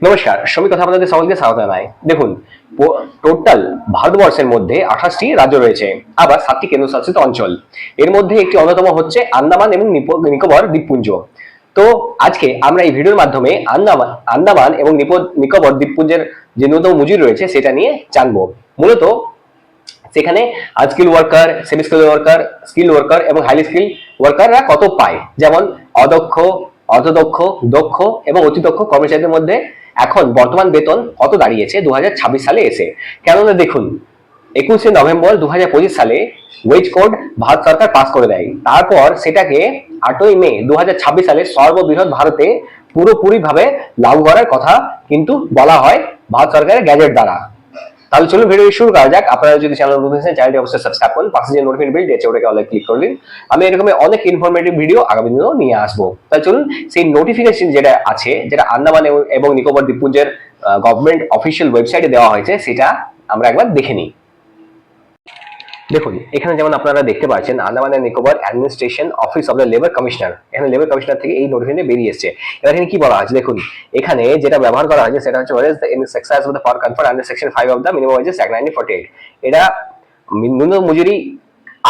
নমস্কার, শ্রমিক কথা আপনাদের সকলকে স্বাগত জানাই। দেখুন, টোটাল ভারতবর্ষের মধ্যে 28টি রাজ্য রয়েছে, আবার 7টি কেন্দ্রশাসিত অঞ্চল। এর মধ্যে একটি অন্যতম হচ্ছে আন্দামান এবং নিকোবর দ্বীপপুঞ্জ। তো আজকে আমরা এই ভিডিওর মাধ্যমে আন্দামান এবং নিকোবর দ্বীপপুঞ্জের যে ন্যূনতম মজুরি রয়েছে সেটা নিয়ে জানবো। মূলত সেখানে unskilled worker, semi skill worker, skill worker এবং হাইলি স্কিল ওয়ার্কাররা কত পায়, যেমন অদক্ষ, অর্ধদক্ষ, দক্ষ এবং অতি দক্ষ কর্মচারীদের মধ্যে এখন বর্তমান বেতন কত দাঁড়িয়েছে 2026 সালে এসে। কেননা দেখুন, 21শে নভেম্বর 2025 সালে ওয়েজ কোড ভারত সরকার পাস করে দেয়। তারপর সেটাকে 8ই মে 2026 সালে সর্ববৃহৎ ভারতে পুরোপুরি ভাবে লাগু করার কথা কিন্তু বলা হয় ভারত সরকারের গ্যাজেট দ্বারা। তাহলে চলুন ভিডিও শুরু করা যাক। আপনারা যদি চ্যানেল নতুন আছেন, চ্যানেলটি অবশ্যই সাবস্ক্রাইব করুন, পাশে যে নোটিফিকেশন বেল আছে ওটাকে অলে ক্লিক করুন। আমি এরকম অনেক ইনফরমেটিভ ভিডিও আগামী দিনেও নিয়ে আসবো। তাহলে চলুন সেই নোটিফিকেশন যেটা আছে, যেটা আন্দামান এবং নিকোবর দ্বীপপুঞ্জের গভর্নমেন্ট অফিসিয়াল ওয়েবসাইটে দেওয়া হয়েছে, সেটা আমরা একবার দেখে নিই। দেখুন, এখানে যেমন আপনারা দেখতে পাচ্ছেন Andaman and Nicobar administration office of the labour commissioner, এখানে লেবার কমিশনার থেকে এই নোটিফিকেশন বেরিয়ে এসেছে। এবার এখানে কি বলা আছে দেখুন, এখানে যেটা ব্যবহার করা হয়েছে সেটা হচ্ছে exercise of the power conferred under section 5 of the minimum wages act 1948। এটা ন্যূনতম মজুরি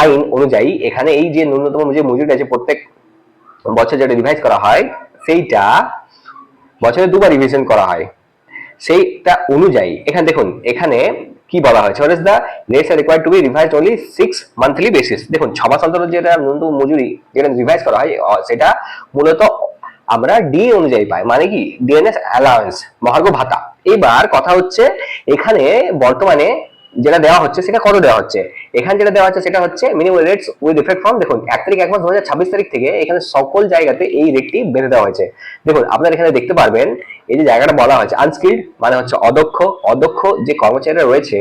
আইন অনুযায়ী এখানে এই যে ন্যূনতম মজুরিটা আছে প্রত্যেক বছর যেটা রিভাইজ করা হয়, সেইটা বছরে দুবার রিভিশন করা হয়। সেইটা অনুযায়ী এখানে দেখুন, এখানে কি বলা হয়েছে, what is the rates are required to be revised only 6 monthly basis. দেখুন, 6 মাস অন্তর যেটা ন্যূনতম মজুরি যেটা রিভাইজ করা হয় সেটা মূলত আমরা ডি অনুযায়ী পাই, মানে কি ডিএনএস অ্যালাউন্স, মহার্ঘ ভাতা। এবার কথা হচ্ছে এখানে বর্তমানে যেটা দেওয়া হচ্ছে সেটা কত দেওয়া হচ্ছে। এখানে যেটা দেওয়া হচ্ছে সেটা হচ্ছে minimum rates with effect from, দেখুন 1 তারিখ 1 মাস 2026 তারিখ থেকে এখানে সকল জায়গাতে এই রেটটি বেঁধে দেওয়া হয়েছে। দেখুন, আপনারা এখানে দেখতে পারবেন এই যে জায়গাটা বলা হয়েছে আনস্কিল্ড মানে হচ্ছে অদক্ষ, অদক্ষ যে কর্মচারীরা রয়েছে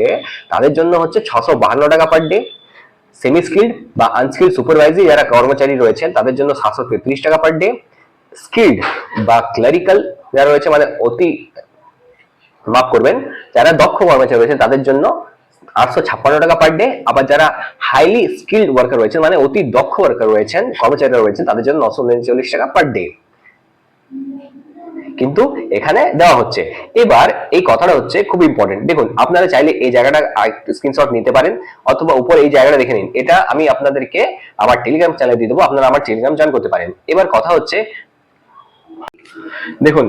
তাদের জন্য হচ্ছে 652 টাকা পার ডে। সেমি স্কিল্ড বা আনস্কিল্ড সুপারভাইজার যারা কর্মচারী রয়েছেন তাদের জন্য 733 টাকা পার ডে। স্কিল্ড বা ক্লারিক্যাল যারা রয়েছে, মানে অতি মাফ করবেন, যারা দক্ষ কর্মচারী রয়েছেন তাদের জন্য 856 টাকা পার ডে। আবার যারা হাইলি স্কিল্ড ওয়ার্কার রয়েছেন, মানে অতি দক্ষ ওয়ার্কার রয়েছেন, কর্মচারীরা রয়েছেন, তাদের জন্য 939 টাকা পার ডে কিন্তু এখানে দেওয়া হচ্ছে। এবার এই কথাটা হচ্ছে খুব ইম্পর্টেন্ট। দেখুন, আপনারা চাইলে এই জায়গাটা স্ক্রিনশট নিতে পারেন অথবা উপরে এই জায়গাটা দেখে নিন। এটা আমি আপনাদেরকে আমার টেলিগ্রাম চ্যানেলে দিয়ে দেবো, আপনারা আমার টেলিগ্রাম জয়েন করতে পারেন। এবার কথা হচ্ছে দেখুন,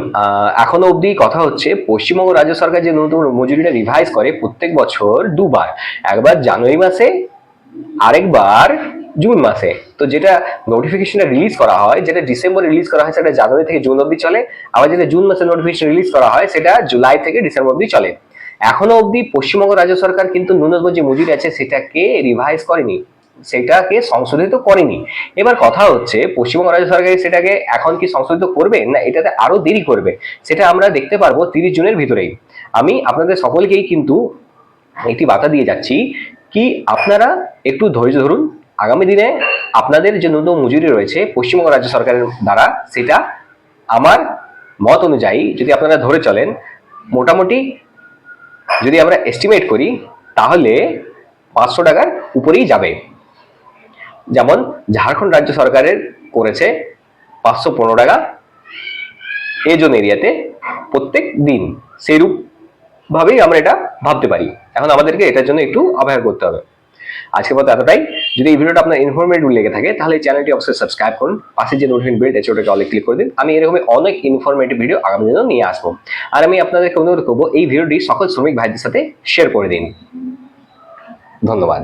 এখনো অবধি কথা হচ্ছে পশ্চিমবঙ্গ রাজ্য সরকার যে নতুন মজুরিটা রিভাইজ করে প্রত্যেক বছর দুবার, একবার জানুয়ারি মাসে, আরেকবার জুন মাসে। তো যেটা নোটিফিকেশনটা রিলিজ করা হয়, যেটা ডিসেম্বরে রিলিজ করা হয় সেটা জানুয়ারি থেকে জুন অবধি চলে। আবার যেটা জুন মাসে নোটিফিকেশন রিলিজ করা হয় সেটা জুলাই থেকে ডিসেম্বর অবধি চলে। এখনো অবধি পশ্চিমবঙ্গ রাজ্য সরকার কিন্তু ন্যূনতম যে মজুরি আছে সেটাকে রিভাইজ করেনি, সেটাকে সংশোধিত করেনি। এবার কথা হচ্ছে পশ্চিমবঙ্গ রাজ্য সরকার সেটাকে এখন কি সংশোধিত করবে, না এটাতে আরো দেরি করবে, সেটা আমরা দেখতে পারবো 30 জুনের ভিতরেই। আমি আপনাদের সকলকেই কিন্তু একটি বার্তা দিয়ে যাচ্ছি কি আপনারা একটু ধৈর্য ধরুন। আগামী দিনে আপনাদের যে ন্যূনতম মজুরি রয়েছে পশ্চিমবঙ্গ রাজ্য সরকারের দ্বারা, সেটা আমার মত অনুযায়ী যদি আপনারা ধরে চলেন, মোটামুটি যদি আমরা এস্টিমেট করি তাহলে 500 টাকার উপরেই যাবে। যেমন ঝাড়খণ্ড রাজ্য সরকারের করেছে 515 টাকা এজন এরিয়াতে প্রত্যেক দিন, সেইরূপ ভাবেই আমরা এটা ভাবতে পারি। এখন আমাদেরকে এটার জন্য একটু অপেক্ষা করতে হবে। আজকের মতো এতটাই। যদি এই ভিডিওটা আপনার ইনফরমেটিভ লেগে থাকে তাহলে চ্যানেলটি অবশ্যই সাবস্ক্রাইব করুন, পাশে যে নোটিফিকেশন বেল আছে ওটাকে অলে ক্লিক করে দিন। আমি এরকমই অনেক ইনফরমেটিভ ভিডিও আগামী দিনেও নিয়ে আসবো। আর আমি আপনাদেরকে অনুরোধ করবো এই ভিডিওটি সকল শ্রমিক ভাইদের সাথে শেয়ার করে দিন। ধন্যবাদ।